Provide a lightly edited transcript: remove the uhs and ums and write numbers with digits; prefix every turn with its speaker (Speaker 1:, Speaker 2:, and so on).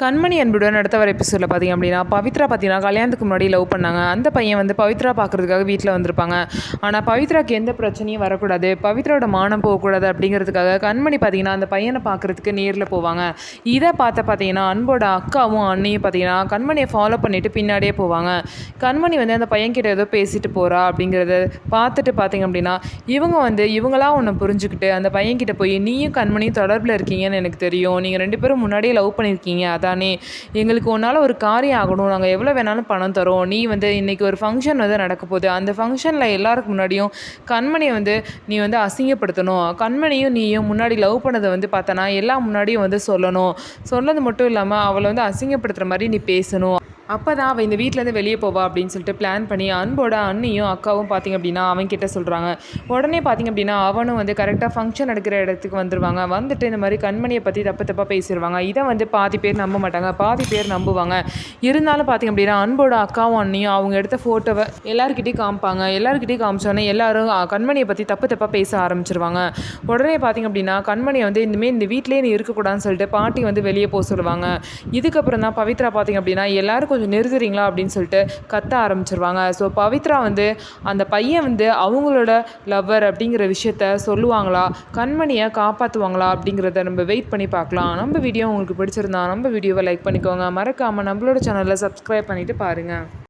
Speaker 1: கண்மணி அன்புடன் அடுத்த வர எபிசோடில் பார்த்திங்க அப்படின்னா பவித்ரா பார்த்தீங்கன்னா கல்யாணத்துக்கு முன்னாடி லவ் பண்ணாங்க. அந்த பையன் வந்து பவித்ரா பார்க்குறதுக்காக வீட்டில் வந்திருப்பாங்க. ஆனால் பவித்ராக்கு எந்த பிரச்சனையும் வரக்கூடாது, பவித்ராவோட மானம் போகக்கூடாது அப்படிங்கிறதுக்காக கண்மணி பார்த்தீங்கன்னா அந்த பையனை பார்க்குறதுக்கு நேரில் போவாங்க. இதை பார்த்தீங்கன்னா அன்போட அக்காவும் அண்ணியும் பார்த்தீங்கன்னா கண்மணியை ஃபாலோ பண்ணிவிட்டு பின்னாடியே போவாங்க. கண்மணி வந்து அந்த பையன்கிட்ட ஏதோ பேசிட்டு போகிறா அப்படிங்கிறத பார்த்துட்டு பார்த்தீங்க அப்படின்னா இவங்க வந்து இவங்களா ஒன்று புரிஞ்சுக்கிட்டு அந்த பையன்கிட்ட போய் நீயும் கண்மணியும் தொடர்பில் இருக்கீங்கன்னு எனக்கு தெரியும், நீங்கள் 2 பேரும் முன்னாடியே லவ் பண்ணியிருக்கீங்க, தானே எங்களுக்கு உன்னால் ஒரு காரியம் ஆகணும், நாங்கள் எவ்வளோ வேணாலும் பணம் தரோம், நீ வந்து இன்றைக்கி ஒரு ஃபங்க்ஷன் வந்து நடக்க போகுது, அந்த ஃபங்க்ஷனில் எல்லாருக்கு முன்னாடியும் கண்மணியை வந்து நீ வந்து அசிங்கப்படுத்தணும், கண்மணியும் நீயும் முன்னாடி லவ் பண்ணதை வந்து பார்த்தனா எல்லா முன்னாடியும் வந்து சொல்லணும், சொன்னது மட்டும் இல்லாமல் அவளை வந்து அசிங்கப்படுத்துகிற மாதிரி நீ பேசணும், அப்போ தான் அவள் இந்த வீட்டிலேருந்து வெளியே போவா அப்படின்னு சொல்லிட்டு பிளான் பண்ணி அன்போட அண்ணியும் அக்காவும் பார்த்திங்க அப்படின்னா அவன்கிட்ட சொல்கிறாங்க. உடனே பார்த்திங்க அப்படின்னா அவனும் வந்து கரெக்டாக ஃபங்க்ஷன் நடக்கிற இடத்துக்கு வந்துடுவாங்க. வந்துட்டு இந்த மாதிரி கண்மணியை பற்றி தப்பாக பேசிடுவாங்க. இதை வந்து பாதி பேர் நம்ப மாட்டாங்க, பாதி பேர் நம்புவாங்க. இருந்தாலும் பார்த்திங்க அப்படின்னா அன்போட அக்காவும் அண்ணியும் அவங்க எடுத்த ஃபோட்டோவை எல்லாருக்கிட்டையும் காமிப்பாங்க. எல்லாருக்கிட்டையும் காமிச்சோன்னே எல்லாரும் கண்மணியை பற்றி தப்பாக பேச ஆரம்பிச்சிருவாங்க. உடனே பார்த்திங்க அப்படின்னா கண்மணியை வந்து இனிமேல் இந்த வீட்டிலே நீ இருக்கக்கூடாதுன்னு சொல்லிட்டு பாட்டி வந்து வெளியே போக சொல்லுவாங்க. இதுக்கப்புறம் தான் பவித்ரா பார்த்திங்க அப்படின்னா எல்லாரும் கொஞ்சம் நிறுத்துறீங்களா அப்படின்னு சொல்லிட்டு கத்த ஆரம்பிச்சிருவாங்க. ஸோ பவித்ரா வந்து அந்த பையன் வந்து அவங்களோட லவ்வர் அப்படிங்கிற விஷயத்த சொல்லுவாங்களா, கண்மணியை காப்பாற்றுவாங்களா அப்படிங்கிறத நம்ம வெயிட் பண்ணி பார்க்கலாம். நம்ம வீடியோ உங்களுக்கு பிடிச்சிருந்தா நம்ம வீடியோவை லைக் பண்ணிக்கோங்க, மறக்காமல் நம்மளோட சேனலில் சப்ஸ்கிரைப் பண்ணிவிட்டு பாருங்கள்.